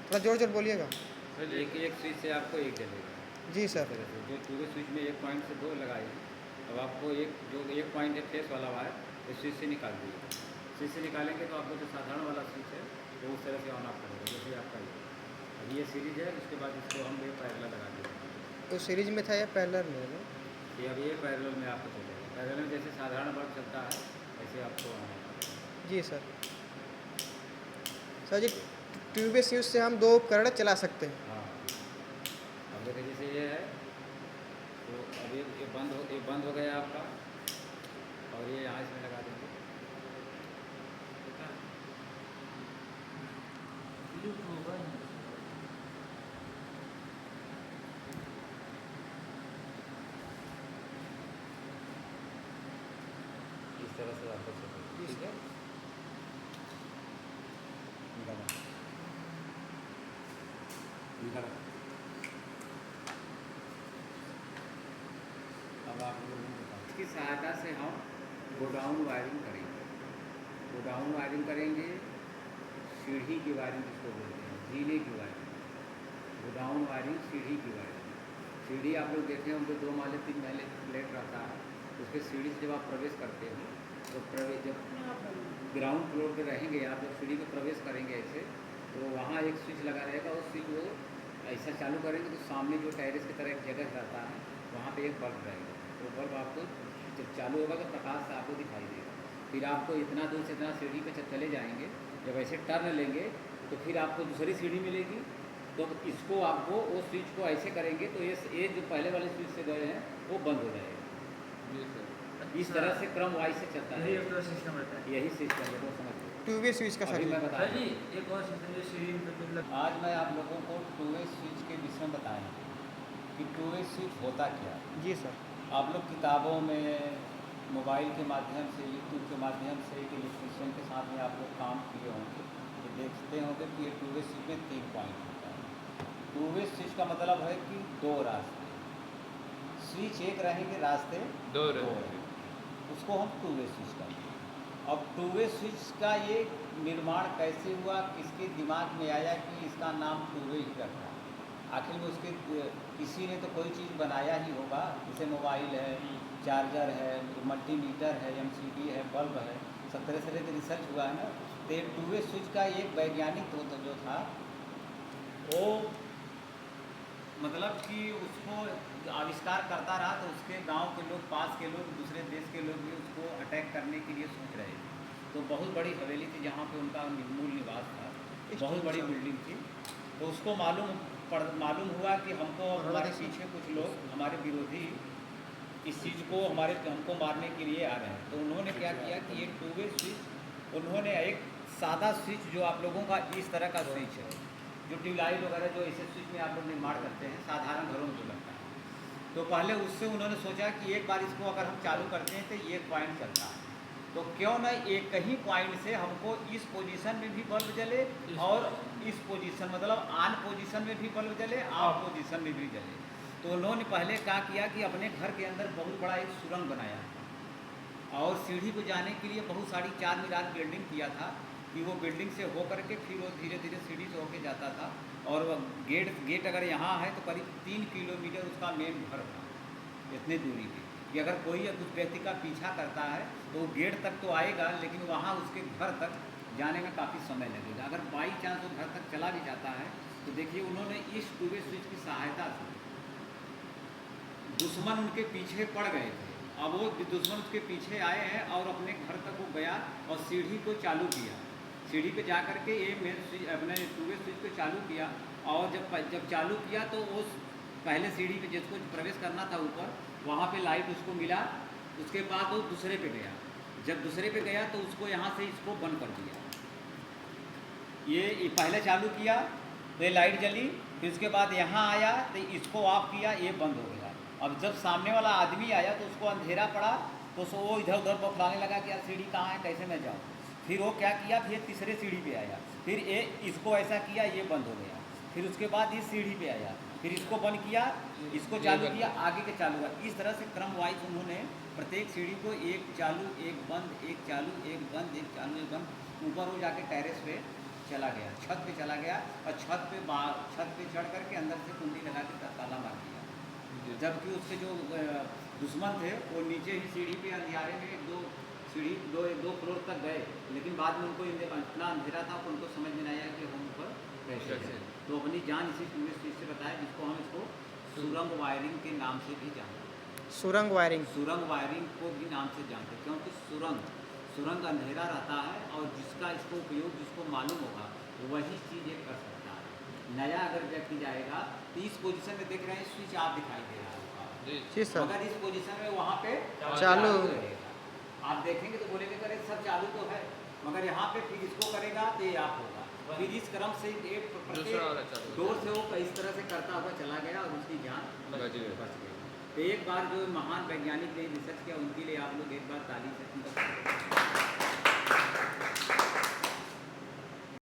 थोड़ा ज़ोर ज़ोर बोलिएगा। सर एक एक स्विच से आपको एक जलेगा। जी इस सर। तरह से जो टू वे स्विच में एक पॉइंट से दो लगाए, अब आपको एक जो एक पॉइंट है फेस वाला वायर, इस स्विच से निकाल दीजिए। स्विच से निकालेंगे तो आपको जो साधारण वाला स्विच है वो उस तरह से ऑन ऑफ करेगा, जैसे आपका ये। अब ये सीरीज है, उसके बाद इसको हम ये पैरेलल लगा देंगे। तो सीरीज में था या पैरेलल में है ना? ये अब ये पैरेलल में आपको चलेगा। पैरेलल में जैसे साधारण बल्ब चलता है ऐसे आपको ऑन ऑफ करेगा। जी सर। सर जी, ट्यूब स्विच से हम 2 उपकरण चला सकते हैं। हाँ, अब देखिए जैसे ये है, तो अब ये बंद हो गया आपका, और ये यहाँ इसमें लगा देंगे। इस तरह से आपको चलेगा, ठीक है। निकालो निकालो। अब आप लोगों को बताओ, इसकी सहायता से हम गोडाउन वायरिंग करेंगे। गोडाउन वायरिंग करेंगे, सीढ़ी की वायरिंग जिसको बोलते हैं, जीने की वायरिंग। गोडाउन वायरिंग, सीढ़ी की वायरिंग। सीढ़ी आप लोग देखे होंगे 2 माले 3 माले फ्लैट रहता है, उसके सीढ़ी से जब आप प्रवेश करते हो तो जब ग्राउंड फ्लोर पे रहेंगे आप, जब सीढ़ी में प्रवेश करेंगे ऐसे, तो वहाँ एक स्विच लगा रहेगा। उस स्विच वो ऐसा चालू करेंगे तो सामने जो टेरेस की तरह एक जगह रहता है, वहाँ पे एक बल्ब रहेगा। वो बल्ब आपको जब चालू होगा तो प्रकाश से आपको दिखाई देगा। फिर आपको इतना दूर से इतना सीढ़ी पे जब चले जाएंगे, जब ऐसे टर्न लेंगे तो फिर आपको दूसरी सीढ़ी मिलेगी। तो इसको आपको वो स्विच को ऐसे करेंगे तो ये जो पहले वाले स्विच से गए हैं वो बंद हो जाएगा। जी सर। इस तरह से क्रम वाइज से चलता है। यही सिस्टम रहता है। यही सिस्टम है, वो समझ लो। ट्यूब स्विच का सर अभी जी। मैं बता सर रहा जी हूँ। एक और सिस्टम जो सीढ़ी मतलब आज मैं आप लोगों को टू वे स्विच के विषय में बताएंगे कि टू वे स्विच होता क्या है। जी सर। आप लोग किताबों में, मोबाइल के माध्यम से, यूट्यूब के माध्यम से, एक इलेक्ट्रीशियन के साथ में आप लोग काम किए होंगे, तो देखते होंगे कि ये टू वे स्विच में 3 पॉइंट होता है। टू वे स्विच का मतलब है कि 2 रास्ते, स्विच एक रहेंगे, रास्ते 2 रहेंगे, उसको हम टू वे स्विच कहते हैं। अब टू वे स्विच का ये निर्माण कैसे हुआ, किसके दिमाग में आया कि इसका नाम टू वे ही रखा। आखिर में उसके किसी ने तो कोई चीज़ बनाया ही होगा, जैसे मोबाइल है, चार्जर है, मल्टीमीटर है, एमसीबी है, बल्ब है, सब तरह से रिसर्च हुआ है ना। तो ये टू वे स्विच का एक वैज्ञानिक जो था वो मतलब कि उसको आविष्कार करता रहा, तो उसके गांव के लोग, पास के लोग, दूसरे देश के लोग भी उसको अटैक करने के लिए सोच रहे थे। तो बहुत बड़ी हवेली थी जहाँ पे उनका मूल निवास था, बहुत बड़ी बिल्डिंग थी। तो उसको मालूम हुआ कि हमको हमारे पीछे कुछ लोग, हमारे विरोधी, इस चीज़ को हमको मारने के लिए आ रहे हैं। तो उन्होंने क्या किया कि एक टू वे स्विच, उन्होंने एक सादा स्विच जो आप लोगों का इस तरह का स्विच है, जो ट्यूबलाइट वगैरह जो ऐसे स्विच में आप लोग निर्माण करते हैं साधारण घरों में जो लगता है, तो पहले उससे उन्होंने सोचा कि एक बार इसको अगर हम चालू करते हैं तो ये पॉइंट चलता है, तो क्यों ना एक ही पॉइंट से हमको इस पोजीशन में भी बल्ब जले और इस पोजीशन मतलब ऑन पोजीशन में भी बल्ब जले, ऑफ पोजीशन में भी जले। तो उन्होंने पहले क्या किया कि अपने घर के अंदर बहुत बड़ा एक सुरंग बनाया और सीढ़ी को जाने के लिए बहुत सारी 4 मीनार बिल्डिंग किया था कि वो बिल्डिंग से होकर के फिर वो धीरे धीरे सीढ़ी से होके जाता था। और वह गेट अगर यहाँ है तो करीब 3 किलोमीटर उसका मेन घर था, इतनी दूरी पे कि अगर कोई उस व्यक्ति का पीछा करता है तो वो गेट तक तो आएगा, लेकिन वहाँ उसके घर तक जाने में काफ़ी समय लगेगा। अगर बाई चांस वो घर तक चला भी जाता है तो देखिए उन्होंने इस टू वे स्विच की सहायता से, दुश्मन उनके पीछे पड़ गए थे, अब वो दुश्मन उसके पीछे आए हैं और अपने घर तक वो गया और सीढ़ी को चालू किया। सीढ़ी पे जा कर के ये मेन स्विच अपने टू वे स्विच को चालू किया, और जब चालू किया तो उस पहले सीढ़ी पे जिसको प्रवेश करना था ऊपर, वहाँ पे लाइट उसको मिला। उसके बाद वो दूसरे पे गया, जब दूसरे पे गया तो उसको यहाँ से इसको बंद कर दिया। ये पहले चालू किया तो ये लाइट जली, फिर उसके बाद यहाँ आया तो इसको ऑफ किया, ये बंद हो गया। अब जब सामने वाला आदमी आया तो उसको अंधेरा पड़ा, तो वो इधर उधर बौखलाने लगा कि यार सीढ़ी कहाँ है, कैसे मैं जाऊँ। फिर वो क्या किया, फिर तीसरे सीढ़ी पे आया, फिर ये इसको ऐसा किया, ये बंद हो गया। फिर उसके बाद ये सीढ़ी पे आया, फिर इसको बंद किया, इसको चालू किया, आगे के चालू हुआ। इस तरह से क्रम वाइज उन्होंने प्रत्येक सीढ़ी को एक चालू एक बंद, एक चालू एक बंद, एक चालू एक बंद, ऊपर वो जाके टेरेस पे चला गया, छत पे चला गया और छत पे चढ़ करके अंदर से कुंडी लगा के ताला मार दिया। जबकि उसके जो दुश्मन थे वो नीचे ही सीढ़ी पे अंधियारे में एक दो फ्लोर तक गए, लेकिन बाद में उनको इतना अंधेरा था कि उनको समझ में नहीं आया कि हम ऊपर कैसे हैं। तो अपनी जान इसी चीज़ से बताया, जिसको हम इसको सुरंग वायरिंग के नाम से भी जानते हैं। सुरंग वायरिंग को भी नाम से जानते हैं, क्योंकि सुरंग अंधेरा रहता है और जिसका इसको उपयोग जिसको मालूम होगा वही चीज़ ये कर सकता है। नया अगर व्यक्ति जाएगा तो इस पोजीशन में देख रहे हैं स्विच ऑफ दिखाई दे रहा है, जी सर। अगर इस पोजीशन में वहाँ पे चालू रहेगा, आप देखेंगे तो बोलेंगे करे सब चालू तो है, मगर यहाँ पे फिर इसको करेगा तो ये ऑफ होगा। फिर इस क्रम से प्रत्येक डोर से वो इस तरह से करता हुआ चला गया और उसकी जान बच गई। तो एक बार जो महान वैज्ञानिक ने रिसर्च किया, उनके लिए आप लोग एक बार ताली से